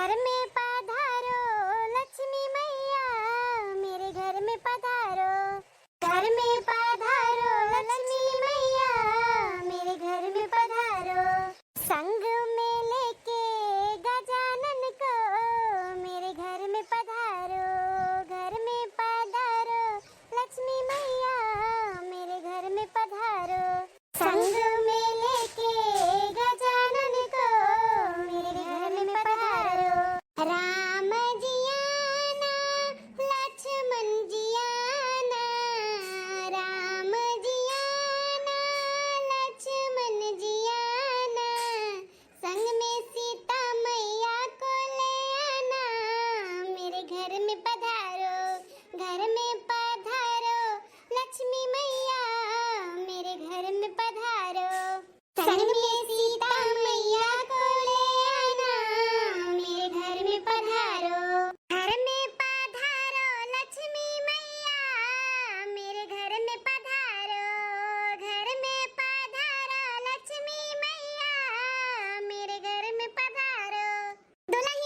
घर में पधारो लक्ष्मी मैया, मेरे घर में पधारो। घर में पधारो लक्ष्मी मैया, मेरे घर में पधारो। संग में लेके गजानन को, मेरे घर में पधारो। घर में पधारो लक्ष्मी मैया, मेरे घर में पधारो। संग में लेके गजानन को, मेरे घर में पधारो। राम जी आना, लक्ष्मण जी आना, राम जी आना, लक्ष्मण जी आना। संग में सीता मैया को ले आना, मेरे घर में पधारो। घर में पधारो लक्ष्मी मैया, मेरे घर में पधारो। संग में सीता मैया को ले आना, मेरे घर में पधारो। घर में पधारो लक्ष्मी मैया, मेरे घर में पधारो। घर में पधारो लक्ष्मी मैया, मेरे घर में पधारो। दुल्हन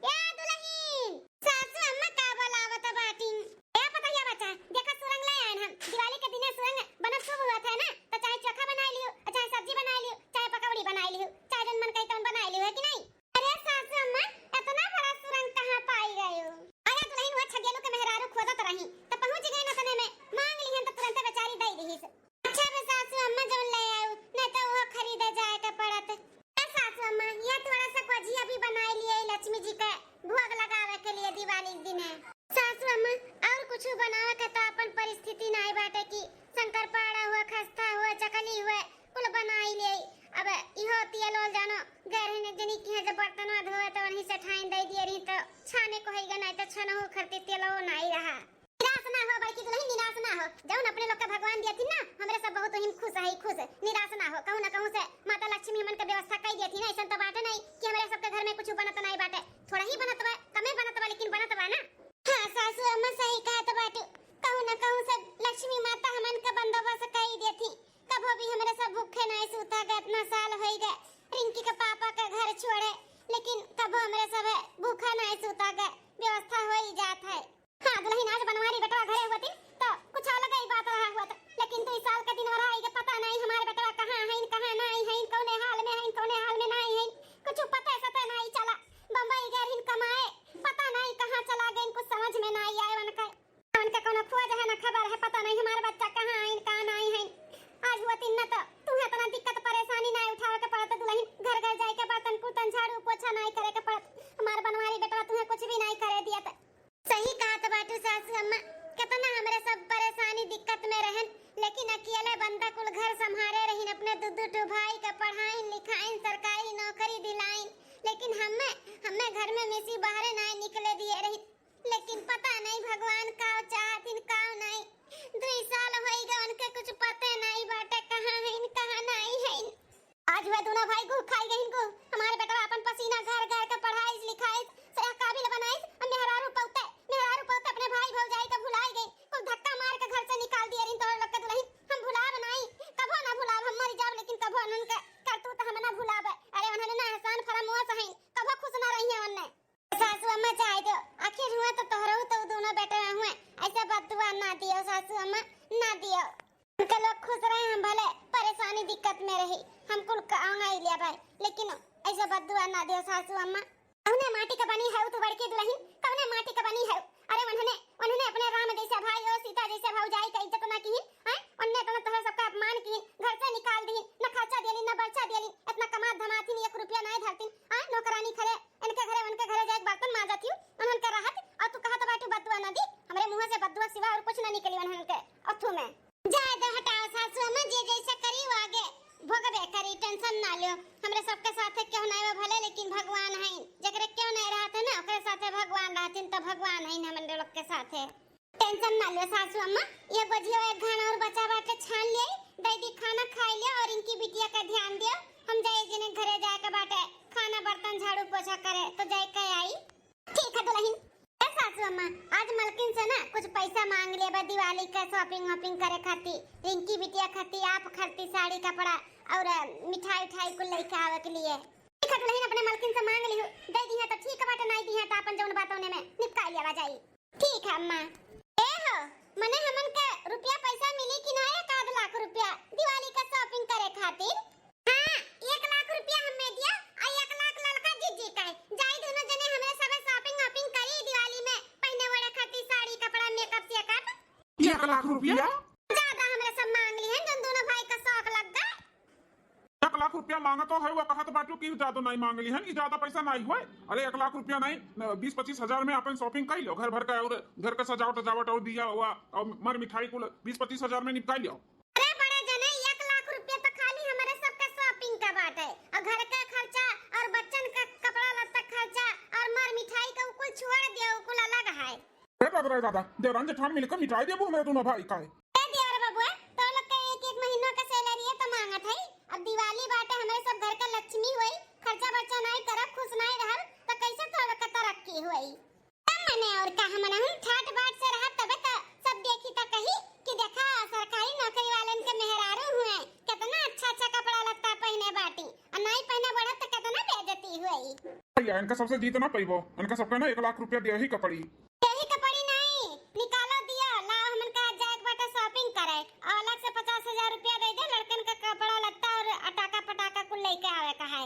या दुल्हन, सासू अम्मा का बोलावत बाटिन। ए पतैया बच्चा, देखा सुरंग ले आइन हम। दिवाली के दिने सुरंग बनत शुभ हुआ था ना, तो चाहे चोखा बना लियो, चाहे सब्जी बना लियो, चाहे पकौड़ी बना लियो, चाहे जन मन कही तन बना लियो, है कि नहीं? अरे सासू अम्मा, इतना बड़ा सुरंग कहां पाई गए हो? अरे दुल्हन वो छगेलू के मेहरारू खोदत रही, तो पहुंच गए न तने में, मांग लिहन तो तुरंत बेचारी दई रहीस। अच्छा बे सासू अम्मा जोन ले आऊ, नहीं तो वो खरीदे जाए के पड़त। ए सासू अम्मा, ये थोड़ा सा गुजिया भी बना लिए लक्ष्मी जी के भोग लगावे के लिए दिवाली के दिन है। सासू अम्मा, और कुछ बनावे के तो अपन परिस्थिति नहीं बाटे कि शंकर पाड़ा हुआ, खस्ता हुआ, चकली हुआ, कुल बनाई ले। अब इहो तियल ओल जानो गैर है जनी की है, जब बर्तन धोए तो वहीं से ठाइन दे दिए रही, तो छाने को हैगा नहीं तो छनहु खरती तेलो नहीं रहा। निराश ना हो बल्कि दुल्हन, निराश ना हो। जौन अपने लोग के भगवान दिया थी ना, हमरे सब बहुत ही खुश है, खुश। निराश ना हो, कहूं ना कहूं से माता लक्ष्मी हमन के व्यवस्था कई दी थी ना। ऐसा तो बाटे नहीं कि हमरे सबके घर में कुछ बनत नहीं बाटे, थोड़ा ही बनत बा, कमे बनत बा, लेकिन बनत बा ना। हां सासू अम्मा सही कहत बाटे, कहूं ना कहूं से लक्ष्मी माता हमन के बंदोबस्त कई दी थी। कबो भी हमरे सब भूखे नहीं सूता गए, इतना साल हो गए रिंकी के पापा का घर छोड़े, लेकिन कबो हमरे सब भूखा नहीं सूता गए, व्यवस्था हो ही जात है। हां दुल्हन, आज बनवारी बेटवा घरे हुआ थी तो कुछ अलग ही बात रहा हुआ था, लेकिन 2 साल का दिन हो रहा है, पता नहीं हमारे बेटवा कहां है, कहां नहीं है, कौने हाल में है, कौने हाल में नहीं है, कुछ पता सता नहीं चला। बंबई गए हिन कमाए, पता नहीं कहां चला गए, कुछ समझ में नहीं आए। उनका कोनो खोज है ना खबर है, पता नहीं हमारे बच्चा कहां है, कहां नहीं है। आज हुआ तीन न तो तुम्हें इतना दिक्कत परेशानी नहीं उठावे के पड़त दुल्हन। घर घर जाए के बर्तन कुर्तन झाड़ू पोछा नहीं करे के पड़त। हमार बनवारी बेटा तुम्हें कुछ भी नहीं करे दिया। सही कहा तो बाटू सासू अम्मा, कितना हमरे सब परेशानी दिक्कत में रहन, लेकिन अकेले बंदा कुल घर संभाले रहीन, अपने दू भाई के पढ़ाइन लिखाइन, सरकारी नौकरी दिलाइन, लेकिन हमें घर में मेसी बाहर नहीं निकले दिए रही। लेकिन पता नहीं भगवान का चाहतिन का नहीं। 2 साल हो गए उनके कुछ पता नहीं बाटे कहां है, कहां नहीं है। आज वे दोनों भाई को खाई गए इनको, हमारे बेटा अपन पसीना घर घर के पढ़ाई लिखाई से काबिल बनाई, और मेहरारू पौते अपने भाई भौजाई के भुलाई गई, को धक्का मार के घर से निकाल दिए रिन। तो लोग के दुल्हन हम भुलाब नहीं, कबो ना भुलाब, हम मर जाब लेकिन कबो उनके करतूत हम ना भुलाब। अरे उन्होंने ना एहसान फरमाओ सही, कबो खुश ना रही है उन्ने। सासू अम्मा चाहे दो, आखिर हुआ तो तोहरो तो दोनों बेटे हुए, ऐसा बददुआ ना दियो सासू अम्मा, ना दियो। उनके लोग खुश रहे, हम भले परेशानी दिक्कत में रही, हम कुल आऊंगा ही लिया भाई, लेकिन ऐसा बददुआ ना दियो सासू अम्मा। कौने माटी का बनी है तू बड़की दुल्हन, कौने माटी का बनी है? अरे उन्होंने अपने राम जैसा भाई और सीता जैसा भौजाई का इज्जत ना की है, उन्होंने तो तोहरा सबका अपमान की, घर से निकाल दी, न खर्चा देली न बर्चा देली, इतना कमा धमाती 1 रुपया नहीं धरती। नौकरानी खरे इनके घरे उनके घरे जाके बर्तन मांजती हूं, उन्होंने का राहत, और तू कहत बाटू बददुआ ना दी। हमरे मुंह से बददुआ सिवा और कुछ ना निकली उन्होंने के अथु में। जाए दो, हटाओ सासू अम्मा, जे जैसा करी वो आगे भोगबे करी, टेंशन ना लियो। हमरे सबके साथे क्यों नहीं भले, लेकिन भगवान है, जकरे क्यों नहीं रहते ना ओकरे साथे भगवान रहतिन, तो भगवान है हमरे लोग के साथे। टेंशन ना लियो सासू अम्मा, ये बजियो एक घाना और बचा बाटे छान लिए, दैदी खाना खाई लियो और इनकी बिटिया का ध्यान दियो। हम जाए जिने घरे जाए के बाटे खाना बर्तन झाड़ू पोछा करे, तो जाए के आई। ठीक है दुल्हन। सासू अम्मा, आज मलकिन से ना कुछ पैसा मांग लिया दिवाली का शॉपिंग करे खाती, रिंकी बिटिया खाती, आप खाती साड़ी कपड़ा और मिठाई को लेके आवे के लिए। ठीक है दुल्हन, अपने मलकिन से मांग ली, दे दी है तो ठीक 1 लाख रुपया? ज्यादा हमरे सब मांग ली है जो दोनों भाई का शौक लग गए। 1 लाख रुपया मांगा तो है वो कहत बाटू की ज्यादा नहीं मांग ली है, ज्यादा पैसा नहीं हुए। अरे 1 लाख रुपया नहीं, 20-25 हजार में अपन शॉपिंग कर लो, घर भर का और घर का सजावट और दिया हुआ और मर मिठाई को 20-25 हजार में निपटा लो। अरे बड़े जने 1 लाख रुपया तो खाली हमारे सबका शॉपिंग का बात है, और घर का खर्चा और बच्चन का कपड़ा लत्ता खर्चा और मर मिठाई का कुल छोड़ दिया, कुल अलग है। दादा देवरान जेठान मिलकर मिठाई देबू हमारे दोनों भाई का दियार बाबू तो लोग का एक महीना का सैलरी है तो मांगत है। अब दिवाली बाटे हमारे सब घर का लक्ष्मी हुई, खर्चा बर्चा नहीं करब, खुश नहीं रहब तो कैसे थोड़ा का तरक्की हुई। मैंने और कहा मना हम ठाट बाट से रहा तबे तो सब देखी तो कही कि देखा सरकारी नौकरी वालन के मेहरारू हुए, कितना अच्छा अच्छा कपड़ा लत्ता पहने बाटी और नहीं पहने बढ़त तो कितना बेइज्जती हुई। भैया इनका सबसे जीत ना पैबो, इनका सबका ना 1 लाख रुपया दे ही कपड़ी निकालो दिया लाओ हमन का जाए बाटा शॉपिंग करे और अलग से 50,000 रुपया दे दे, लड़कन का कपड़ा लत्ता और अटाका पटाका कुल लेके आवे का है।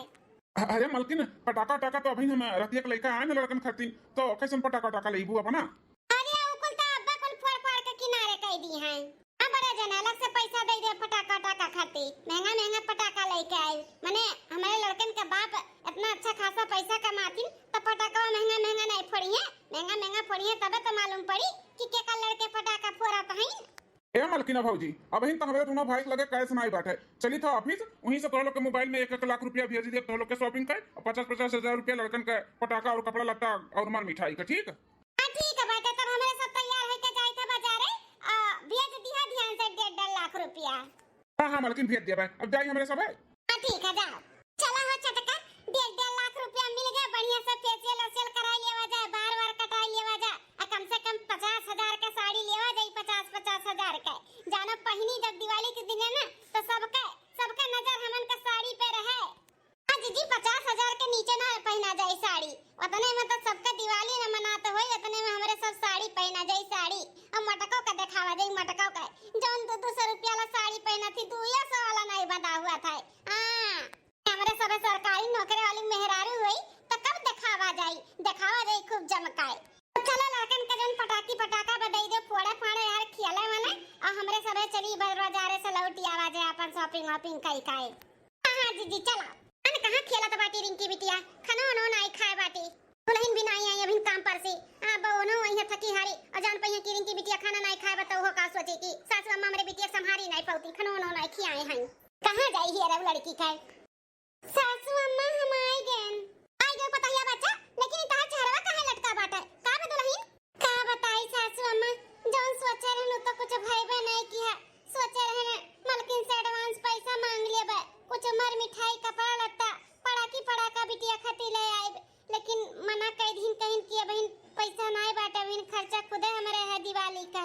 अरे मलकिन पटाका तो अभी हम रतिया के लेके आए ना लड़कन खातिर, तो कैसन पटाका लेबू अपना? अरे कुल तो अब्बा कुल फोड़ के किनारे कह दी हैं। अब बड़ा जन अलग से पैसा दे दे पटाका खातिर, महंगा पटाका लेके आए। माने हमारे लड़कन का बाप इतना अच्छा खासा पैसा कमाती तो पटाका महंगा नहीं फोड़िए, महंगा फोड़िए तबे तो मालूम पड़ी कि के का लड़के पटाखा फोड़त हैं। ए मलकिना भौजी अब इन हमारे दोनों भाई लगे कैश नहीं बाटे, चली था ऑफिस वहीं से तो लोग के मोबाइल में 1 लाख रुपया भेज दिए, तो लोग के शॉपिंग कर और 50-50 हजार रुपया लड़कन का पटाखा और कपड़ा लत्ता और मर मिठाई का। ठीक है ठीक है बेटा, तब हमारे सब तैयार होके जाए थे बाजारे, भेज दिया ध्यान से 1.5 लाख रुपया। हाँ मलकिन भेज दिया भाई, अब जाइए हमारे सब है। ठीक है जाओ, चला हो चटका 1.5 लाख रुपया मिल गया, बढ़िया से फेशियल वेशियल कराई लेवा जाए, बार कटाई लेवा जाए, कम से कम 50,000 का साड़ी लेवा जाए, 50 हजार का जाना पहनी जब दिवाली के दिन है ना तो सबका नजर हमन का साड़ी पे रहे। आज जी 50,000 के नीचे ना पहना जाए साड़ी, उतने में तो सबका दिवाली न मनाते होए, उतने में हमारे सब साड़ी पहना जाए साड़ी, और मटकों का दिखावा जाए, मटकों का जौन 200 रुपया वाला साड़ी पहना थी 200 वाला नहीं बता हुआ था। हमारे सब सरकारी नौकरी वाली मेहरारू हुई तो कब दिखावा जाए खूब जमकाए। चलो लड़कन का जौन पटाका बधाई दे फोड़े फाड़े यार खियाले वाले, और हमरे सबे चली बाजारे से लौटी आवा जाए अपन शॉपिंग कई हां जी चला। अन कहां खेला तो बाटी रिंकी बिटिया, खाना नहीं खाए बाटी, दुल्हन भी नहीं आई अभी काम पर से, बहनो वही थकी हारी और जान पहिया की रिंकी बिटिया खाना नहीं खाए बताओ हो का सोचे की सासू अम्मा हमरे बिटिया संभारी नहीं पाउती, खाना नहीं खियाए हैं। कहां जाई है रे लड़की का? सासू अम्मा हम आई गए पताया बच्चा, लेकिन इतना चेहरा काहे लटका बाटा का दुल्हन? का बताई सासू अम्मा, जौन सोचे रहनु तो कुछ भइबे नहीं किया, सोचे रहने मलकिन से एडवांस पैसा मांग लेबे, कुछ मर मिठाई कपड़ा लत्ता पड़ाका बिटिया खाती ले आए, लेकिन मना कई दिन कहीं किए बहन पैसा नहीं बाटे, बहन खर्चा खुदे हमरे है दिवाली का।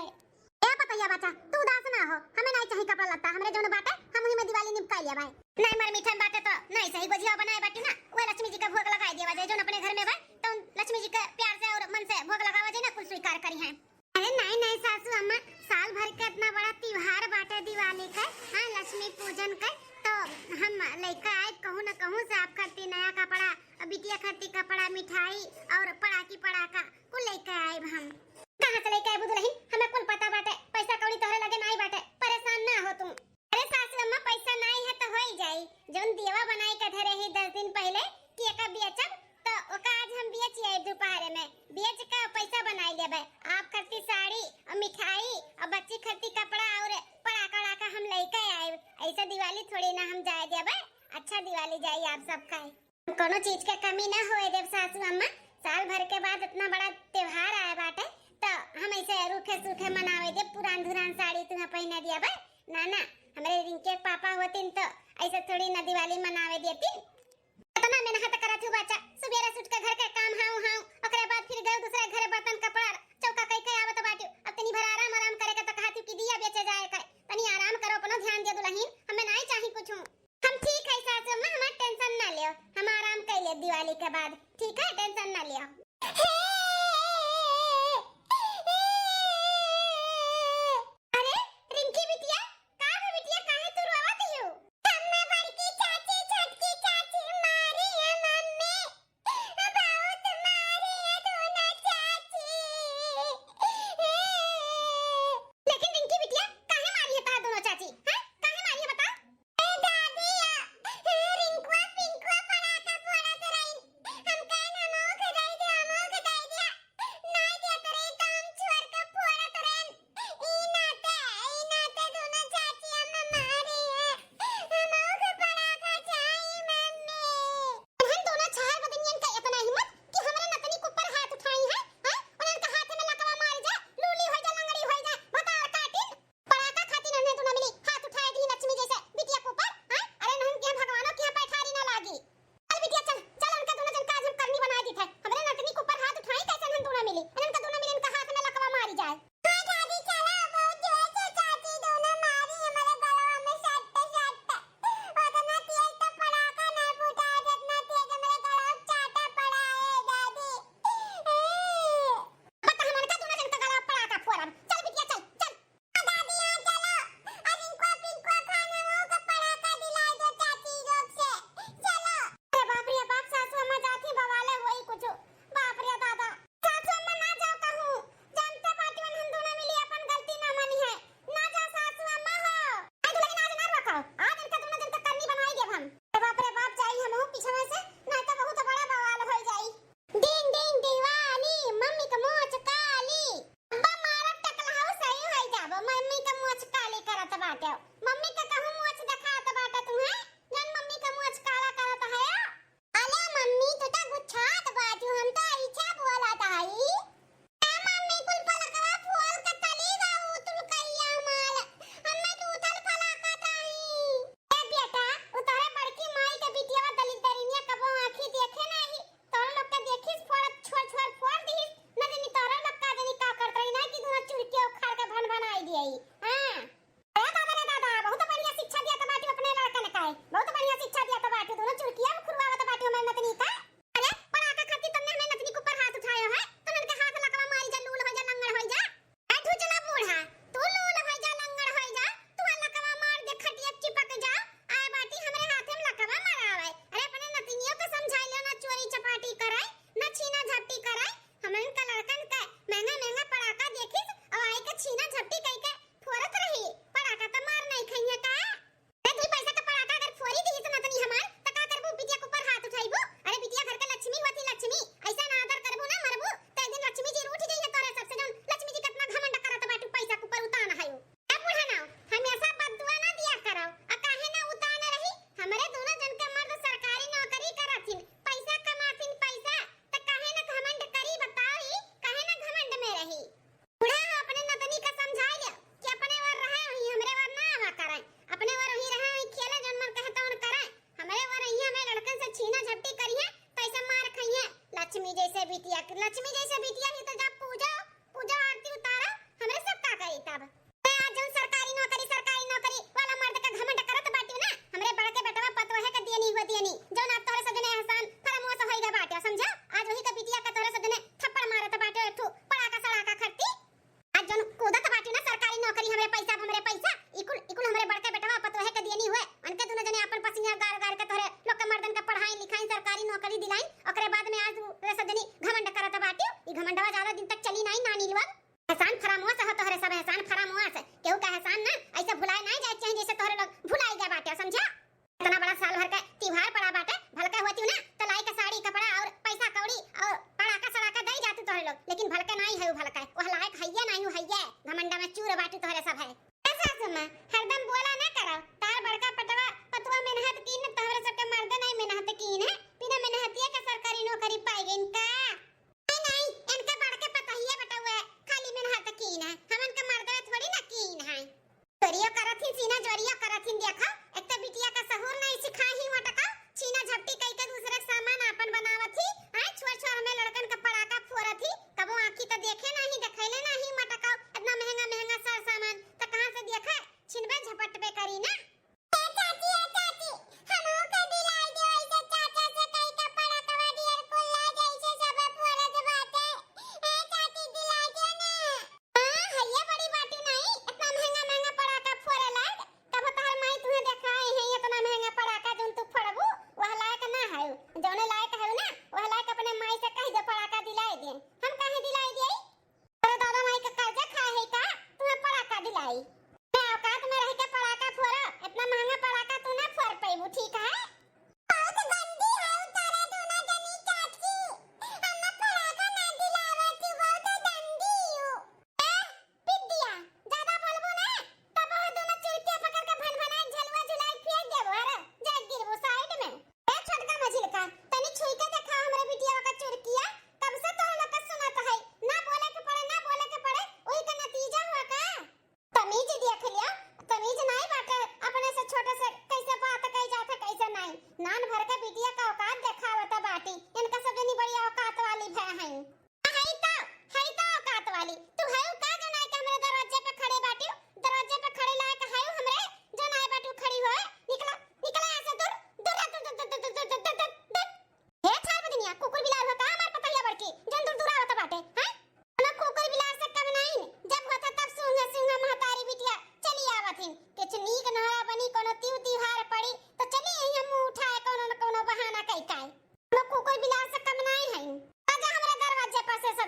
ए पताया बच्चा तू उदास ना हो, हमें नहीं चाहिए कपड़ा लत्ता, हमरे जौन बाटे हम उही में दिवाली निपटाई लेबे। नहीं मर मिठाई बाटे तो नहीं सही गुजिया बनाए बाटी ना, वो लक्ष्मी जी का भोग लगाई देवा जाए, जो अपने घर में बा तो लक्ष्मी जी का प्यार से और मन से भोग लगावा जाए ना, कुल स्वीकार करी है। अरे नहीं सासू अम्मा, साल भर का इतना बड़ा त्योहार बाटे दिवाली का, हां लक्ष्मी पूजन का, तो हम लेकर आए कहूं ना कहूं से आप खाती नया कपड़ा, बिटिया खाती कपड़ा मिठाई और पड़ाका कुल लेकर आए हम। कहां से लेकर आए बुदुलही, हमें कुल पता बाटे, पैसा कौड़ी तोहरे लगे नहीं बाटे, परेशान ना हो तुम। अरे सासू अम्मा पैसा नहीं है तो हो ही जाई, जोन देवा बनाई का धरे ही 10 दिन पहले कि एका बेचब तो ओका आज हम बेच आए दोपहर में, बेच का पैसा बनाई लेबे, आप खर्ची साड़ी और मिठाई और बच्ची खर्ची कपड़ा और पड़ाका हम लेके आए, ऐसा दिवाली थोड़ी ना हम जाए देबे, अच्छा दिवाली जाई आप सबका, कोनो चीज के कमी ना होए देव सासू अम्मा, साल भर के बाद इतना बड़ा त्योहार आए बाटे तो हम ऐसे रूखे सूखे मनावे दे, पुरान धुरान साड़ी तुम्हें पहना दिया बे ना हमारे रिंके पापा होतिन तो ऐसे थोड़ी ना दिवाली मनावे देती। इतना मेहनत करत हूं बच्चा, सुबेरा सुट के घर के काम हाउ ओकरे बाद फिर गए दूसरे घरे बर्तन कपड़ा चौका कई आवत बाटी, अब तनी भर आराम करे के तो कहती कि दिया बेचे जाए के, तनी आराम करो, अपनो ध्यान दे दुल्हन, हमें नहीं चाहिए कुछ। हम ठीक है सासू अम्मा, हमार टेंशन ना लियो, हम आराम कर ले दिवाली के बाद, ठीक है टेंशन ना लियो।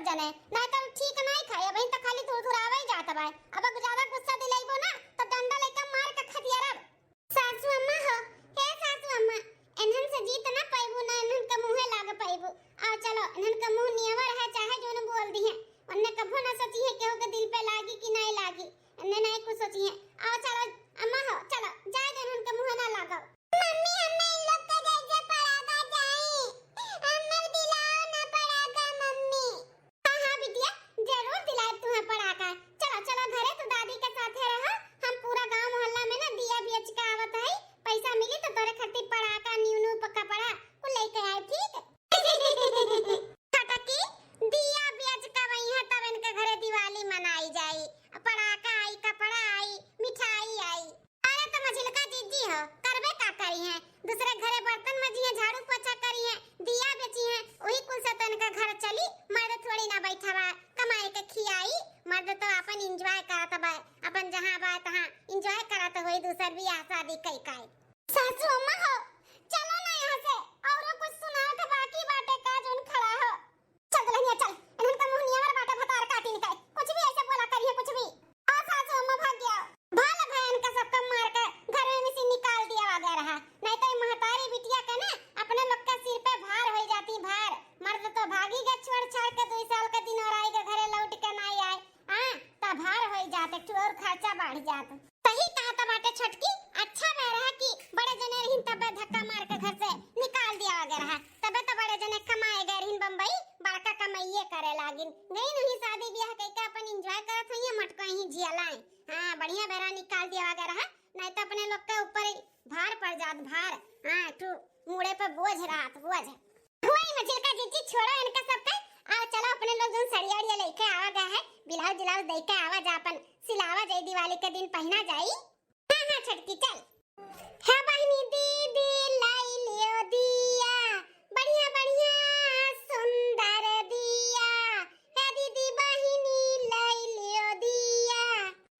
जने नहीं तो ठीक नहीं खाए अबही तो खाली थुरथुरावे ही जात बा अब ज्यादा गुस्सा दिलाइबो ना तो डंडा लेके मार के खदियारब सासू अम्मा हो हे सासू अम्मा एनहन से जीत ना पाइबू ना एनहन के मुंहे लाग पाइबू आ चलो एनहन के मुंह नियवर है चाहे जोन बोल दी है अन्ने कभो ना सोची है केहू के दिल पे लागी कि नहीं लागी अन्ने नहीं कुछ सोची है आ चलो अम्मा हो चलो जा एनहन के मुंह ना लगाओ मम्मी हमें इन लोग का जैसे पड़ाका जाए हमें दिलाओ ना पड़ाका मम्मी हां हां बिटिया जरूर दिलाए तुम्हें पड़ाका चलो चलो घरे तो दादी के साथ रहो हम पूरा गांव मोहल्ला में ना दिया बेच के आवत है पैसा मिली तो तोरे खातिर पड़ाका न्यू न्यू पक्का पड़ा को लेके आए ठीक खटकी दिया बेच के वही है तब इनके घरे दिवाली मनाई जाई पड़ाका आई कपड़ा आई मिठाई आई अरे तो मझिलका जीजी हो करबे का करी है दूसरे घरे बर्तन मजी है झाड़ू पोछा करी है दिया बेची है वही कुल से तो इनका घर चली मर्द थोड़ी ना बैठा बा कमाई के खियाई मर्द तो अपन एंजॉय करत बा अपन जहां बा तहां एंजॉय करत होई दूसर भी शादी कई काई सासू अम्मा हो चलो ना यहां से और कुछ सुनाओ के बाकी बाटे का जोन खड़ा हो चल दुल्हनिया चल इनन का मुंह नियर बाटे भतार काटी निकाय कुछ भी ऐसे बोला करिए कुछ भी आ सासू अम्मा भाग गया भाला भैन का सब कम मार के घर में से निकाल दिया वगैरह नहीं तो महतारी बिटिया के ना अपने लोग के सिर पे भार हो जाती भार मर्द तो भागी गए छोड़ छाड़ के 2 साल के दिन और आएगा घरे लौट के नहीं आए हां ता भार हो जाते और खर्चा बढ़ जाता सही कहा था बाटे छटकी अच्छा बह रहा कि बड़े जने रहिन तबे धक्का मार के घर से निकाल दिया वगैरह तबे तो बड़े जने कमाए गए रहिन बम्बई बड़का कमाइए करे लागिन गई नहीं शादी ब्याह कइके अपन एंजॉय करत हई मटका ही जियालाए हां बढ़िया बेरा निकाल दिया वगैरह नहीं तो अपने लोग के ऊपर भार पड़ जात भार हां तू मुड़े पे बोझ रात बोझ हुई मझिलका जीजी छोड़ो इनका सब पे आओ चलो अपने लोग जोन सड़िया लेके आवा गए है ब्लाउज ब्लाउज दे के आवा जा अपन सिलावा जाई दिवाली के दिन पहना जाई हां हां छटकी चल है बहनी दीदी लाई लियो दिया बढ़िया बढ़िया सुंदर दिया है दीदी बहनी लाई लियो दिया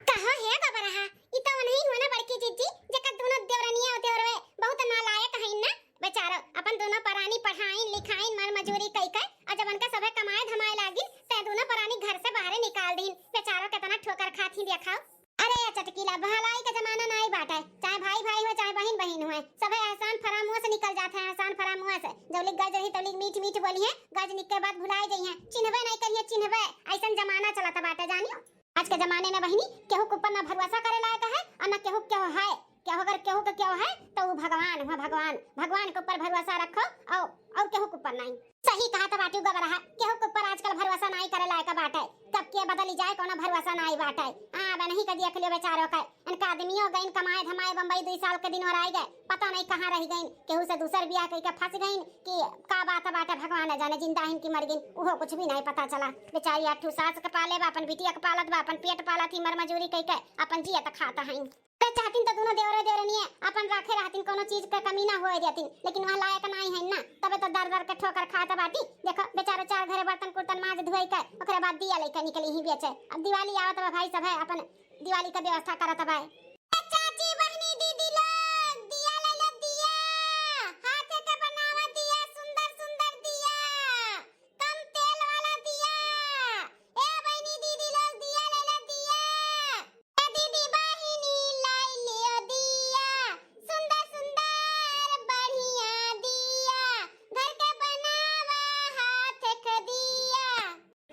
कहो है गबरहा ई तो नहीं होना बड़की जीजी जका दोनों देवरनिया और देवरवे बहुत नालायक हईन ना बेचारो अपन दोनों परानी पढ़ाई लिखाई मर मजूरी कई कई और जब उनका सबे कमाए धमाए लागी ते दोनों परानी घर से बाहर निकाल दीन बेचारो कितना ठोकर खाती देखाओ अरे या चटकीला भलाई का जमाना नहीं बाटा है चाहे भाई भाई हो चाहे बहन बहन हो सबे आसान फराम मुंह से निकल जाते हैं आसान फराम मुंह से जब लिख गज रही तो लिख मीठ मीठ बोली है गज निक के बाद भुलाए गई है चिन्हबे नहीं करिए चिन्हबे ऐसा जमाना चला था बाटा जानियो आज के जमाने में बहनी केहू के ऊपर ना भरोसा करे लायक है और ना केहू केहू है केहू अगर केहू के केहू है तो वो भगवान है भगवान के ऊपर भरोसा रखो और केहू के ऊपर नहीं सही कहा था बाटू गबरहा केहू के ऊपर आजकल भरोसा नहीं करे लायक बाटे कब के बदली जाए कोनो भरोसा नहीं बाटे हां बे नहीं कदिया खलियो बेचारो का इनका आदमियों गइन कमाए धमाए बम्बई 2 साल के दिन और आए गए पता नहीं कहां रह गइन केहू से दूसर बियाह कई के फंस गइन कि का बात बाटे भगवान न जाने जिंदा हिन की मर गइन ओहो कुछ भी नहीं पता चला बेचारी आठू सास के पाले बा अपन बिटिया के पालत बा अपन पेट पालत ही मर मजूरी कई के अपन जिया त खाता हईन ते चाहतिन त दोनों देवरे देवरनिए अपन राखे रहतिन कोनो चीज के कमी ना होए देतिन लेकिन वहां लायक नहीं है ना तबे तो दर दर के ठोकर खाता बाटी देखो बेचारा 4 घरे बर्तन कुर्तन माज धोई के ओकरे बाद दिया लेके निकली ही बेचे अब दिवाली आवत बा भाई सब है अपन दिवाली का व्यवस्था करत बा चाची बहनी दीदी लोग दिया ले ले दिया हाथ के बनावा दिया सुंदर सुंदर दिया कम तेल वाला दिया ए बहनी दीदी लोग दिया ले ले दिया ए दीदी बहनी लाई लियो दिया सुंदर सुंदर बढ़िया दिया घर के बनावा हाथ के दिया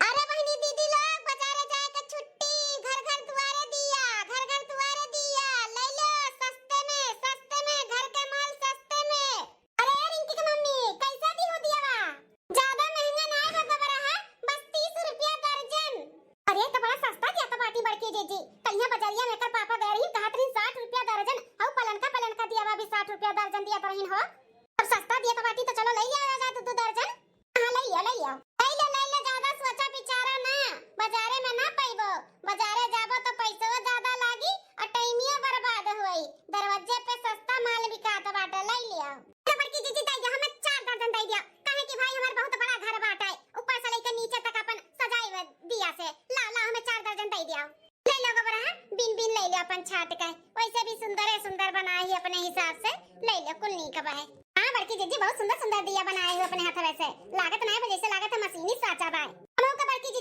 अरे बहनी दीदी लोग बाजारे जाए के छुट्टी घर घर दुआरे दिया ले लो सस्ते में घर के माल सस्ते में अरे रिंकी की मम्मी कैसा दी हो दिया ज्यादा महंगा ना है गबरहा बस 30 रुपया दर्जन अरे तो बड़ा सस्ता दिया तो बाटी बड़की जीजी कलिया बाजारिया में कर पापा गए रही कहत रही 60 रुपया दर्जन हौ पलन का दिया बा भी 60 रुपया दर्जन दिया तो रहीन हो अब सस्ता दिया तो बाटी तो चलो ले लिया जा तू दर्जन हां ले लियो ज्यादा सोचा बिचारा ना बाजारे में ना पाइबो बाजारे जाबो तो पैसो ज्यादा लागी और टाइमियो बर्बाद होई दरवाजे पे सस्ता माल बिकात बाटे ले लियो तो बड़की जीजी दा यहां में 4 दर्जन दे दिया काहे कि भाई हमार बहुत बड़ा घर बाटे ऊपर से लेके नीचे तक अपन सजाई दिया से ला हमें 4 दर्जन दे दिया ले लो गबरहा बिन ले लियो अपन छाट के वैसे भी सुंदर बनाए ही अपने हिसाब से ले लो कुल नहीं कबा है हां बड़की जीजी बहुत सुंदर दिया बनाए हो अपने हाथ वैसे लागत नहीं जैसे लागत है मशीनी साचा बाय हमो का बड़की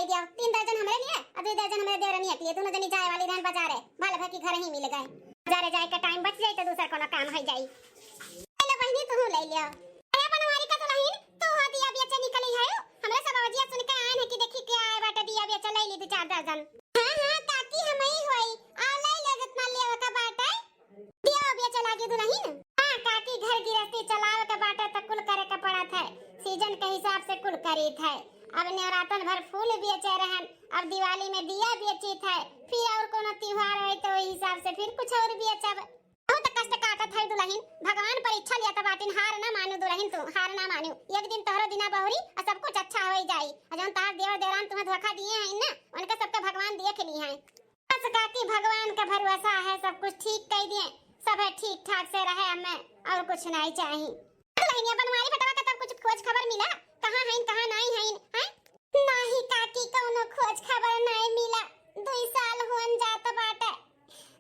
ले दिया 3 दर्जन हमरे लिए और 2 दर्जन हमरे देवरनिया के लिए। दोनों जनी जाए वाली रहन बाजारे, भले भर की घर ही मिल गए। बाजारे जाए का टाइम बच जाए तो दूसरा कोनो काम हो जाई। ले बहनी तू ले लियो। अरे बनवारी का दुल्हन तू हो दिया बेचे निकली है। हमरे सब अवजिया सुन के आए हैं कि देखी के आए बाटे दिया बेचे ले ली 2-4 दर्जन। हां काकी हम ही होई आ ले ले जितना लेवे का बाटे दिया बेचे लागी दुल्हन। हां काकी घर गृहस्थी चलावे के बाटे त कुल करे के पड़त है, सीजन के हिसाब से कुल करीत है। अब नवरातन भर फूल बेचे रहन, अब दिवाली में दिया बेचित है, फिर और कोनो त्योहार होय तो ओही हिसाब से फिर कुछ और बेचब। बहुत कष्ट काटत है दुल्हन, भगवान परीक्षा लिया त बाटिन हार ना मानू दुल्हन, तू हार ना मानू। एक दिन तोहरो दिना बहुरी और सब कुछ अच्छा हो जाई। जौन तार देवर देवरान तुम्हें धोखा दिए हैं ना, उनके सबके भगवान देख ली हैं। बस काकी भगवान का भरोसा है, सब कुछ ठीक कह दिए, सब है ठीक ठाक से रहे, हमें और कुछ नहीं चाहिए। दुल्हनिया बनवारी फटवा के तब कुछ खोज खबर मिला कहां है कहां नहीं है? हैं नहीं काकी कोनो खोज खबर नहीं मिला। 2 साल होन जात बाटे,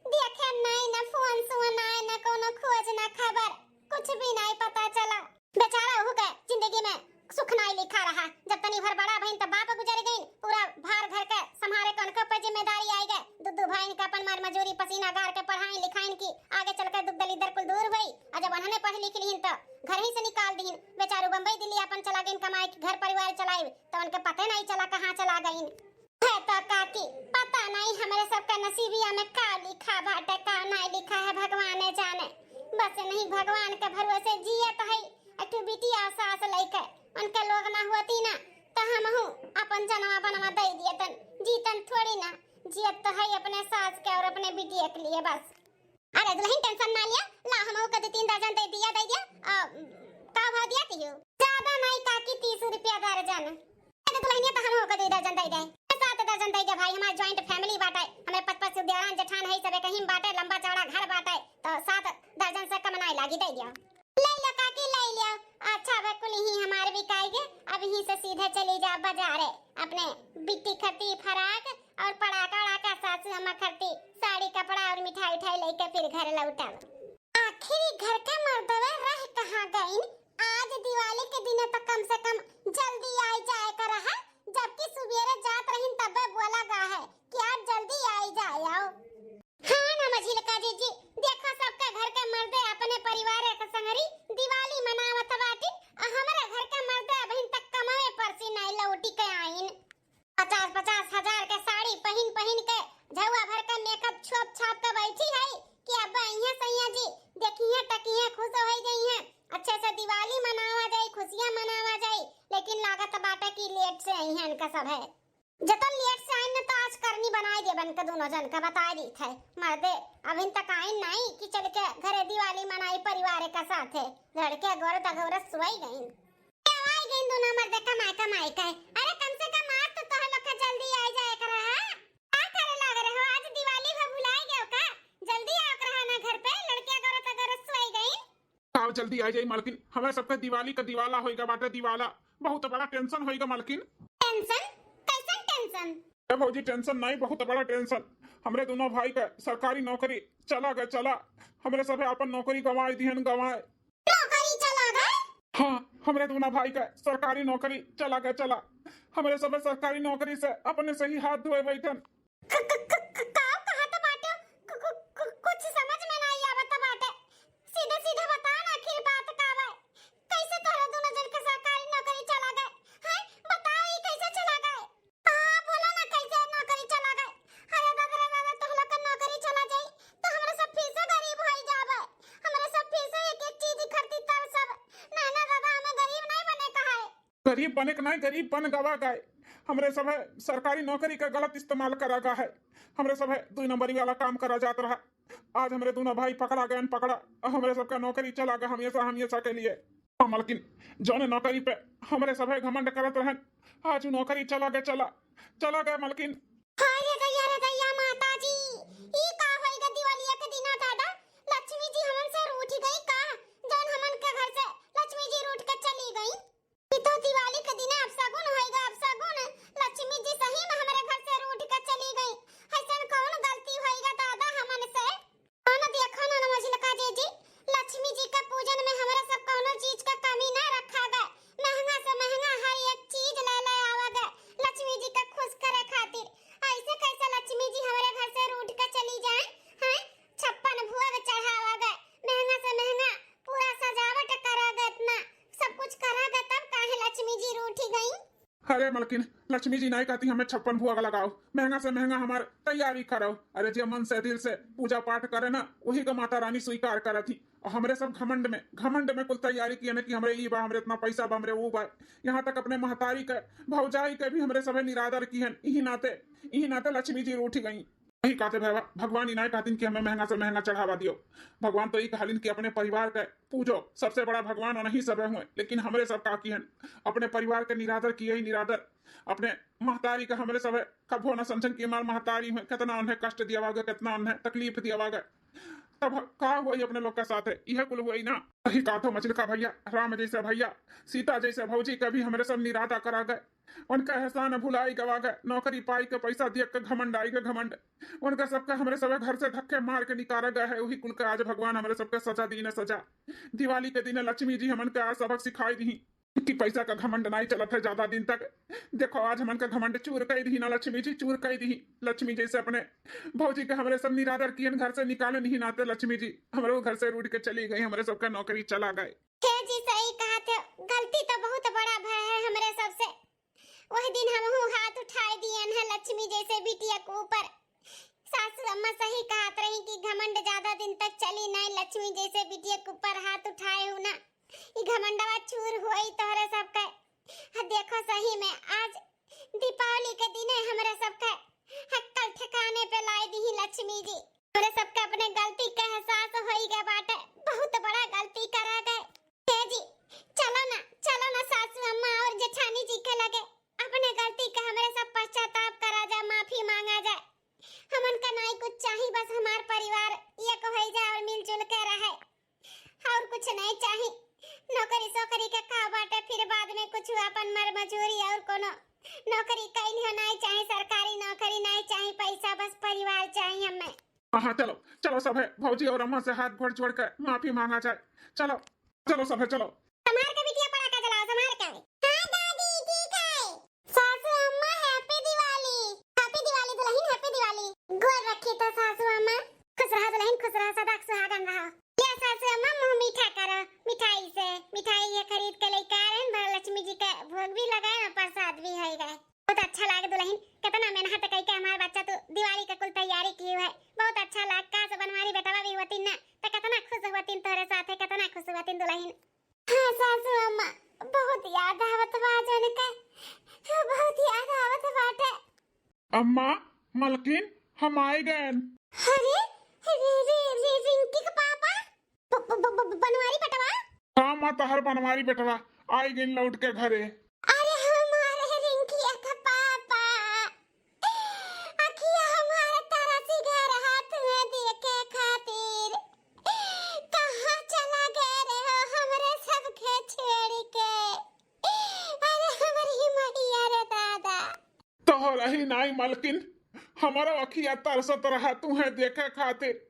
देखे नहीं ना फोन सुना ना कोनो खोज ना खबर, कुछ भी नहीं पता चला। बेचारा हो गए जिंदगी में सुख नहीं लिखा रहा। जब तनी भर बड़ा बहन तब बाप गुजर गई, पूरा भार घर के संभारे कौन पे जिम्मेदारी आई गए। दुद्दू भाई का अपन मार मजूरी पसीना गार के पढ़ाई लिखाई की आगे चल के दुख दलिदर कुल दूर हुई। और जब उन्होंने पढ़ लिख लीन तो घर ही से निकाल दीन। बेचारू बम्बई दिल्ली अपन चला गईन कमाई, घर परिवार चलाई तो उनके पता नहीं चला कहां चला गईन। है तो काकी पता नहीं हमारे सबका नसीबिया में का लिखा बाटे का नहीं लिखा है, भगवान ने जाने। बस नहीं भगवान के भरोसे जियत है। अटू बिटिया सास लेके उनके लोग ना होती ना तो हम हूं अपन जनवा बनवा दे दियतन, जीतन थोड़ी ना जियत तो है अपने सास के और अपने बिटिया के लिए बस। अरे दुल्हन टेंशन ना लिया, ला हम कद 3 दर्जन दे दिया का भाव दिया तियो? ज्यादा नहीं काकी 30 रुपया दर्जन। अरे दुल्हनिया तो हम कद 2 दर्जन दे दे, 7 दर्जन दे दे भाई। हमार जॉइंट फैमिली बाटे, हमें 5-5 देवरान जेठान है, सबे कहीं बाटे, लंबा चौड़ा घर बाटे, तो 7 दर्जन से कम नहीं लागी दे दिया। ले लो काकी ले लो। अच्छा बकुल ही हमारे भी काएगे, अब यहीं से सीधे चली जा बाजारे, अपने बिट्टी खट्टी फराक और पड़ाका का सासू अम्मा खट्टी साड़ी कपड़ा और मिठाई उठाई लेके फिर घर लौटब। आखिर घर के मर्दवे रह कहां गईन? आज दिवाली के दिन तो कम से कम जल्दी आ जाए कर है, जबकि सुबेरे जात रहिन तबे बोला गा है कि आज जल्दी आ जाए आओ। हां ना मझिलका जी देखो सबके घर के मर्दे अपने परिवार के संगरी दिवाली मनावत बाटी, हमारे घर के मर्दे अभी तक कमाए परसी नहीं लौटी के आइन। 50-50 हजार के साड़ी पहन के झौआ भर के मेकअप छोप छाप के बैठी है कि अब यहाँ सैया जी देखिए टकिए खुश हो गई हैं, अच्छे से दिवाली मनावा जाए, खुशियां मनावा जाए। लेकिन लागत बाटे की लेट से आई हैं इनका सब है। जब लेट से आइन तो आज करनी बनाए दे बन के दोनों जन का बता दी थे मर्दे अभी तक आइन नहीं कि चल के घरे दिवाली मनाई परिवार के साथ है। लड़के गोर तगौरस सुई गईन, आई गईन दोनों मर्दे कमाई के। अरे कम से कम आज तो तोह लोग जल्दी आ जाए कर है, का करे लग रहे हो? आज दिवाली हो भुलाई गयो का? जल्दी आ कर ना घर पे, लड़के गोर तगौरस सुई गईन। आओ जल्दी आ जाई मालकिन, हमें सबके दिवाली का दिवाला होएगा बाटे, दिवाला बहुत बड़ा टेंशन होएगा मालकिन। टेंशन? कैसन टेंशन? ए भौजी टेंशन नहीं, बहुत बड़ा टेंशन। हमरे दोनों भाई का सरकारी नौकरी चला गए, चला हमरे सब अपन नौकरी गवाए दिहन, गवाए। नौकरी चला गए? हाँ हमरे दोनों भाई का सरकारी नौकरी चला गए, चला। हमरे सब सरकारी नौकरी से अपने सही हाथ धोए बैठन। कुछ समझ में नहीं आवत बाटे, सीधे सीधे बता ना आखिर बात का बा। कैसे तोरा दोनों जन के सरकारी नौकरी चला गए? हैं बताओ ये कैसे चला गए? हां बोलो ना कैसे नौकरी चला गए? अरे दादा तो लोग का नौकरी चला जाई तो हमरा सब फिर से गरीब हो जाबे, हमरा सब फिर से एक एक चीज खरीदी तब सब। ना ना दादा हमें गरीब नहीं बने कहा है। गरीब बने का नहीं, गरीब बन गवा गए। हमरे सब सरकारी नौकरी का गलत इस्तेमाल करा गया है, हमरे सब 2 नंबरी वाला काम करा जात रहा। आज हमरे दोनों भाई पकड़ा गए, पकड़ा हमरे सबका नौकरी चला गया हमेशा के लिए। मालकिन जौन नौकरी पे हमरे सब घमंड करत रहन, आज नौकरी चला गए मालकिन। रे दैया माता जी ई का होइगा दिवाली के दिन दादा? लक्ष्मी जी हमन से रूठ गई का? जौन हमन के घर से लक्ष्मी जी रूठ के चली गई। ई तो दिवाली के दिन अपशगुन होइगा, अपशगुन। लक्ष्मी जी सही में हमारे घर से रूठ के चली गई, ऐसन कौन गलती होइगा दादा हमन से? कौन देखो ना मझिलका जी लक्ष्मी जी के पूजन में हमारे सब कौनो चीज का कमी ना रखा गए, महंगा से महंगा हर एक चीज ले आवा गए, लक्ष्मी जी का खुश अरे मलकिन, लक्ष्मी जी नहीं कहती हमें 56 भुआ लगाओ, महंगा से महंगा हमारे तैयारी करो। अरे जो मन से दिल से पूजा पाठ करे ना, वही को माता रानी स्वीकार करे थी। और हमरे सब घमंड में कुल तैयारी किए ना कि हमरे ई बा, हमरे इतना पैसा बा, हमरे वो बा। यहाँ तक अपने महतारी के भौजाई के भी हमरे सब निरादर की है। यही नाते लक्ष्मी जी रूठ गई। वही कहते भगवान इनाय कहतीन कि हमें महंगा से महंगा चढ़ावा दियो। भगवान तो ये कहलिन कि अपने परिवार के पूजो, सबसे बड़ा भगवान और नहीं सब हुए। लेकिन हमरे सब का की है, अपने परिवार के निरादर किए ही निरादर। अपने महतारी का हमरे सब कभो न समझन कि हमारे महतारी में कितना उन्हें कष्ट दिया वागे, कितना उन्हें तकलीफ दिया वागे। तब का हुआ अपने लोग के साथ है, यह कुल हुआ ही ना। वही काथो मछली का भैया, राम जैसे भैया, सीता जैसे भौजी का भी हमारे सब निरादा करा गए। उनका एहसान भुलाई गवा गए, नौकरी पाई के पैसा दिया के घमंड आई के घमंड। उनका सबका हमारे सब घर से धक्के मार के निकाला गया है। वही कुल का आज भगवान हमारे सबके सजा दी न सजा। दिवाली के दिन लक्ष्मी जी हमन के आज सबक सिखाई दी कि पैसा का घमंड नहीं चलत है ज्यादा दिन तक। देखो आज हमन का घमंड चूर कई दी ना, लक्ष्मी जी चूर कई दी। लक्ष्मी जैसे अपने भौजी के हमारे सब निरादर किए, घर से निकाले नहीं नाते। लक्ष्मी जी हमारे घर से रूठ के चली गई, हमारे सबका नौकरी चला गए। जी सही कहा थे, गलती तो बहुत बड़ा भय है हमारे सबसे। वही दिन हम हाथ उठाए दिए हैं लक्ष्मी जैसे बिटिया के ऊपर। सासू अम्मा सही कहत रही कि घमंड ज्यादा दिन तक चली नहीं। लक्ष्मी जैसे बिटिया के ऊपर हाथ उठाए हो ना, ये घमंडवा चूर हुई तोहरे सबके। देखो सही में आज दीपावली के दिन हमारे सबके हक्कल ठिकाने पे लाई दी लक्ष्मी जी। हमारे सबके अपने गलती का एहसास होई गए बाटे, बहुत बड़ा गलती करा गए। जी चलो ना सासू अम्मा और जेठानी जी के लगे अपने गलती का हमारे सब पश्चाताप करा जाए, माफी मांगा जाए। हमन का नहीं कुछ चाहिए, बस हमार परिवार एक हो जाए और मिलजुल के रहे, और कुछ नहीं चाहिए। नौकरी सोकरी के का बाटे, फिर बाद में कुछ अपन मर मजूरी और कोनो नौकरी कहीं नहीं चाहिए, सरकारी नौकरी नहीं चाहिए, पैसा बस परिवार चाहिए हमें। हाँ चलो सब है, भौजी और अम्मा से हाथ घोड़ जोड़ कर माफी मांगा जाए। चलो सब है, चलो। समार के बिटिया पटाखा जलाओ, समार के। हां दादी ठीक है। सासू अम्मा हैप्पी दिवाली दुल्हन, हैप्पी दिवाली। गोर रखी तो सासू अम्मा, खुश रहो दुल्हन, खुश रहो, सदा सुहागन रहो। ये सासू अम्मा मुंह मीठा करो मिठाई से। मिठाई ये खरीद के लेकर आए हैं, लक्ष्मी जी का भोग भी लगाए और प्रसाद भी हो गए। बहुत अच्छा लगे दुल्हन, कितना मेहनत करके हमारा बच्चा तो दिवाली का कुल तैयारी की है। बहुत अच्छा लगा, काश बनवारी बेटवा भी होती ना तो कितना खुश होती तोरे साथ है, कितना खुश होती दुल्हन। हाँ सासू अम्मा, बहुत याद आवत बा जन के, बहुत याद आवत बाटे। अम्मा मलकिन हम आए गए। अरे रिंकी के पापा बनवारी बेटवा। हाँ माँ तहर बनवारी बेटवा आई गई लौट के घरे। अरे हमारे रिंकी का पापा, अखिया हमारे तरसी घर हाथ में देखे खातिर कहाँ चला गए रे हो हमरे सबके छेड़ के। अरे हमारी मैया रे दादा। तो रही नहीं मलकिन, हमारा अखिया तरसत रहा तुम्हें देखे खातिर,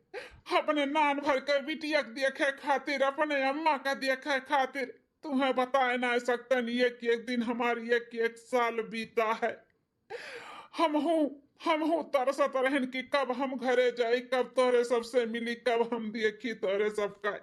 अपने नान भर के बिटिया देखे खातिर, अपने अम्मा का देखे खातिर। तुम्हें बताए ना सकते ये कि एक दिन हमारी एक साल बीता है। हम हूँ तरसत रहन कि कब हम घरे जाए, कब तोरे सबसे मिली, कब हम देखी तोरे सबका।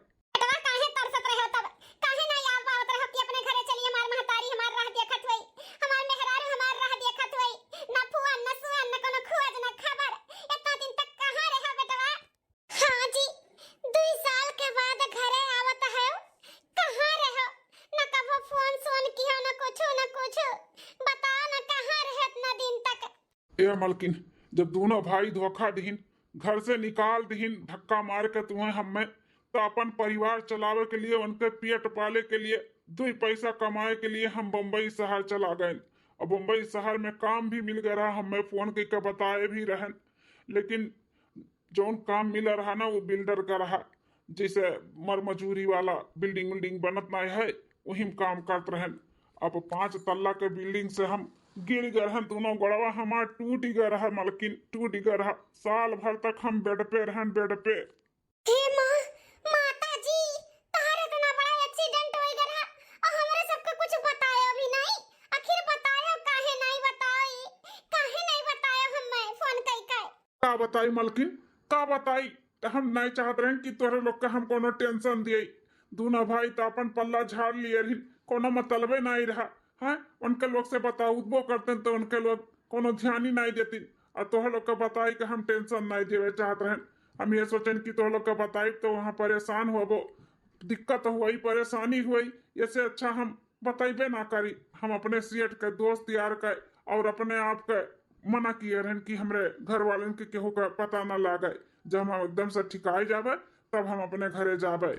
ए मलकिन, जब दोनों भाई धोखा दीन, घर से निकाल दीन धक्का मार के तुम्हें हमें, तो अपन परिवार चलावे के लिए, उनके पेट पाले के लिए, दो पैसा कमाए के लिए हम बम्बई शहर चला गए। और बम्बई शहर में काम भी मिल गया, हमें फोन करके बताए भी रहन। लेकिन जौन काम मिल रहा ना वो बिल्डर का रहा, जैसे मर मजूरी वाला बिल्डिंग बनत नहीं है, वही में काम करते रहन। अब 5 तल्ला के बिल्डिंग से हम गिर गए हैं, दोनों गोड़वा हमार टूट गए रहा मलकिन, टूट गए रहा। साल भर तक हम बेड पे रहन, बेड पे। हे माँ, माता जी, तारे इतना बड़ा एक्सीडेंट हो गया और हमारे सबको कुछ बताया भी नहीं। आखिर बताया काहे नहीं बताया हमें फोन करके। का बताई मलकिन, का बताई? हम नहीं चाहत रहे कि तोरे लोग का हम कोनो टेंशन दिए। दोनों भाई तो अपन पल्ला झाड़ लिए रही, कोनो मतलबे नहीं रहा। हैं उनके लोग से बताऊबो करते तो उनके लोग कोनो ध्यान ही नहीं देती और तोह लोग का बताई कि हम टेंशन नहीं देवे चाहत रहे। हम ये सोचन कि तोह लोग का बताई तो वहाँ परेशान होबो, दिक्कत हुई, परेशानी हुई, इससे अच्छा हम बताइबे ना करी। हम अपने सेठ के दोस्त यार के और अपने आप के मना किए रहन कि हमरे घर वालन के केहू का पता ना लागे। जब हम एकदम से ठिकाई जाबे तब हम अपने घरे जाबे।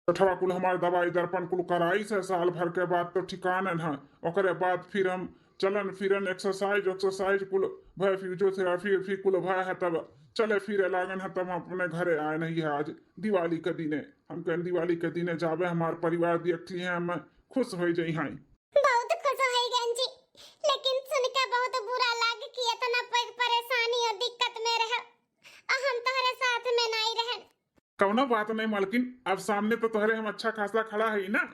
अठवा कुल हमारे दवाई दर्पण कुल कराई से साल भर के बाद तो ठिकानन है। ओकरे बाद फिर हम चलन फिरन एक्सरसाइज कुल भय, फिजियोथेरापी कुल भय है, तब चले फिरे लागन है, तब हम अपने घरे आए नहीं है। आज दिवाली के दिने हम कहन दिवाली के दिने जाबे, हमारे परिवार देख लिए हैं, मैं खुश हो जाई हैं। बहुत खुश हो गए जी, लेकिन सुन के बहुत बुरा लग कि इतना परेशानी और दिक्कत में रह और हम तुम्हारे साथ में नहीं रहे। कौनो बात नहीं मालकिन, अब सामने तो तोहरे हम अच्छा खासा खड़ा है ना।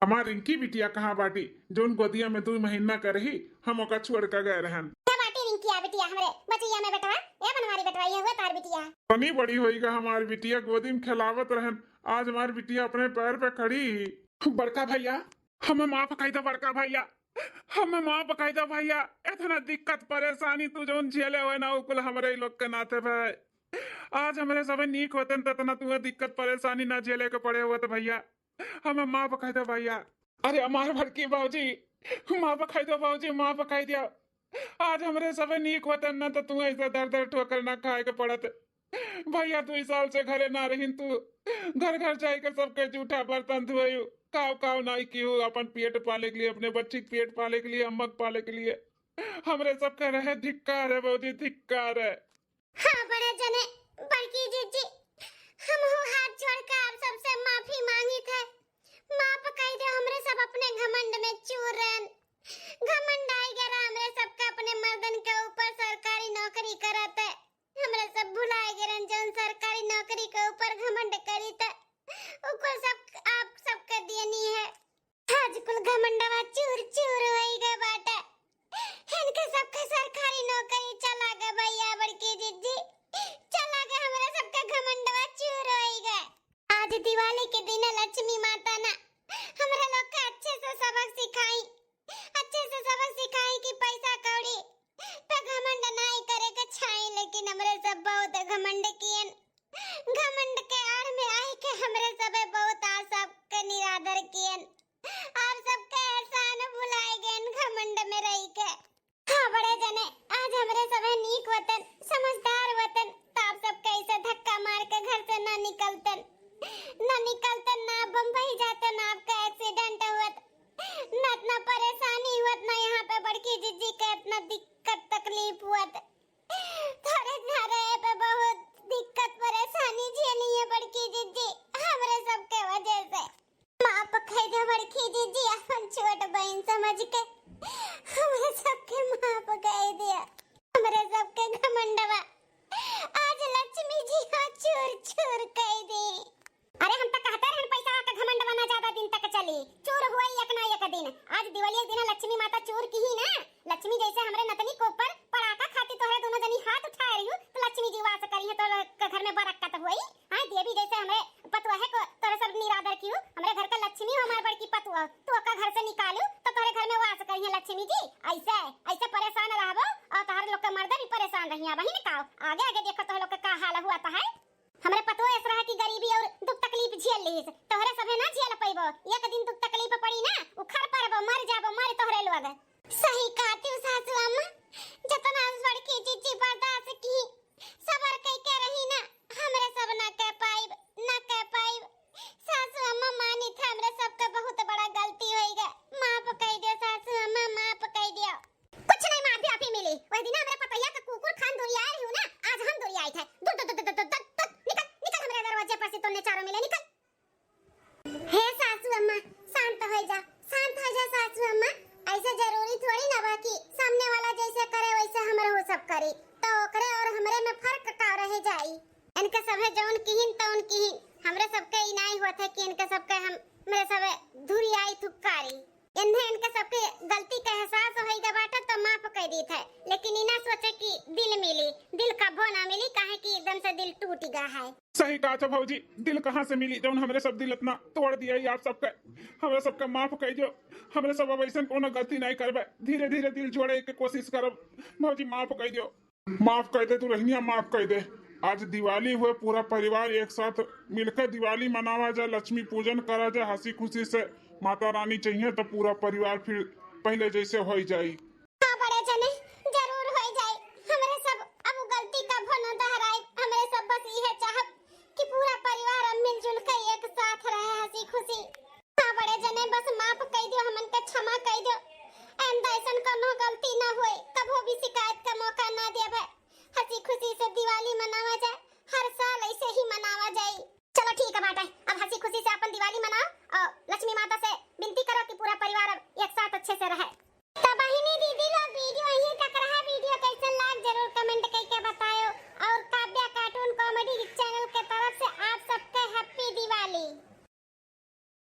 हमार रिंकी बिटिया कहाँ बाटी जोन गोदिया में 2 महीना कर ही हम ओका छोड़ कर गए रहन। क्या बाटी रिंकी बिटिया हमरे बचिया में बेटवा ये बनवारी बेटवा ये हुआ तार बिटिया। तनी बड़ी होईगा हमार बिटिया, गोदी में खिलावत रहन। आज हमार बिटिया अपने पैर पे खड़ी। बड़का भैया हमें माफ कही दो, बड़का भैया हमें माफ कही दो भैया। इतना दिक्कत परेशानी तू जोन झेले हुए ना उकुल हमरे लोग के नाते भाई। आज हमारे सब नीक होते न तना तू दिक्कत परेशानी ना झेले के पड़े हुए तो भैया हमें माफ कह दो भैया। अरे हमारे भड़की बाबूजी माफ कह दो, बाबूजी माफ कह दिया। आज हमारे सब नीक होते न तो तू ऐसा दर दर ठोकर ना खाए के पड़त भैया। 2 साल से घरे ना रही, तू घर घर जाकर सबके जूठा बर्तन धोयू, काव काव नहीं की हूँ अपन पेट पाले के लिए, अपने बच्ची के पेट पाले के लिए, अम्मक पाले के लिए। हमरे सबके रहे धिक्कार है बाबूजी, धिक्कार है। हाँ बड़े जने बड़की जीजी हम हो हाथ जोड़कर आप सबसे माफी मांगी थे। माफ कह दो, हमरे सब अपने घमंड में चूर रहन। घमंड आई गया हमरे सबका अपने मर्दन के ऊपर सरकारी नौकरी करत है। हमरे सब भुलाए गए जौन सरकारी नौकरी के ऊपर घमंड करी थे ऊपर सब आप सबके देनी है। आज कुल घमंडवा चूर चूर होई गए बाटे। इनके सबके सरकारी नौकरी चला गए भैया, बड़की जीजी चला गए, हमारे सबका घमंडवा चूर होई गए। आज दिवाली के दिन लक्ष्मी माता ना हमारे लोग के अच्छे से सबक सिखाई, अच्छे से सबक सिखाई कि पैसा कौड़ी पे घमंड नहीं करे के छाई। लेकिन हमारे सब बहुत घमंड कियन, घमंड के आड़ में आई के हमारे सबे बहुत आ सबके निरादर कियन और सबके एहसान भुलाए गए घमंड में रही के। हाँ बड़े जने आज हमरे सबे नीक वतन समझदार वतन ताप सब कैसे धक्का मार के घर से ना निकलतन ना बम्बई जाते ना आपका एक्सीडेंट हुआ ना इतना परेशानी हुआ ना यहाँ पे बड़की जीजी के इतना दिक्कत तकलीफ हुआ। थोड़े घरे पे बहुत दिक्कत परेशानी झेली है बड़की जीजी हमरे सबके वजह से। माफ कह दे बड़की जीजी, अपन छोट बहन समझ के हमरे सबके माफ कह दिया। हमरे सबके घमंडवा आज लक्ष्मी जी का चूर चूर कह दी। अरे हम तक कहते रहन पैसा का घमंडवा ना ज्यादा दिन तक चली, चूर हुआ एक ना एक दिन। आज दिवाली के दिन लक्ष्मी माता चूर की ही ना। लक्ष्मी जैसे हमरे नतनी को ऊपर पड़ाका खाती तो है दोनों जनी हाथ उठाए रही तो लक्ष्मी जी वास करी है तो घर में बरकत हुई। हां देवी जैसे हमरे पतुआ है को तोरे सब निरादर की हमरे घर का लक्ष्मी हो, हमारे बड़की पतुआ तो का घर से निकालू तो तोरे घर में वास करी है लक्ष्मी जी। ऐसे ऐसे परेशान रहबो और तोहर लोग के मर्द भी परेशान रहिया बहिन का। आगे आगे देखो तो लोग का हाल हुआ है। हमरे पतुआ इस रहा की गरीबी और दुख तकलीफ झेल ली तोहरे सबे ना झेल पैबो। एक दिन दुख तकलीफ पड़ी ना उखड़ पड़बो, मर जाबो, मर तोहरे लोग। सही कहती सासू अम्मा, जितना बड़की जीजी बर्दाश्त की सबर कह के रही ना हमरे सब ना कह पाइब ना कह पाइब। सासू अम्मा मानी था हमरे सबका बहुत बड़ा गलती होई गए, माफ कह दियो सासू अम्मा, माफ कह दियो। कुछ नहीं माफी आपी मिली, वही दिन हमरे पतैया का कुकुर खान दूरी आए रही ना, आज हम दूरी आए थे। निकल निकल हमरे दरवाजे पर से तोने चारों मिले निकल। हे सासू अम्मा शांत हो जा, शांत हो जा सासू अम्मा। ऐसे जरूरी थोड़ी ना बाकी सामने वाला जैसे करे वैसे हमरे हो सब करी तो ओकरे और हमरे में फर्क का रह जाई। इनके सबे जौन किहिन तो उनकी ही हमरे सबके ई नहीं होत है कि इनके सबके हम मेरे सबे धुरी आई थुकारी। इन्हें इनके सबके गलती का एहसास होई गे बाटे तो माफ कर दी थे, लेकिन इना सोचे कि दिल मिली, दिल कभो ना मिली, काहे कि एकदम से दिल टूट गया है। सही कहा था भौजी, दिल कहाँ से मिली जौन हमरे सब दिल इतना तोड़ दिया ही आप सबका। हमरे सबका माफ कर दो, हमरे सब अब ऐसा कोनो गलती नहीं करबे, धीरे धीरे दिल जोड़े के कोशिश करब। भौजी माफ कर दो, माफ कर दे तू रहनिया, माफ कर दे। आज दिवाली हुए, पूरा परिवार एक साथ मिलकर दिवाली मनावा जाए, लक्ष्मी पूजन करा जाए हंसी खुशी से। माता रानी चाहिए तो पूरा परिवार फिर पहले जैसे हो जाए। हाँ बड़े जने, जरूर हो जाए। हमरे सब अब गलती कभो न दोहराए। हमरे सब बस यह चाहब कि पूरा परिवार अब मिलजुल कर एक साथ रहे हंसी खुशी। हाँ बड़े जने, बस माफ कर दो, हमन के क्षमा कर दो। आइंदा ऐसन कोनो गलती न होए, कभो भी शिकायत का मौका न देबे। हंसी खुशी से दिवाली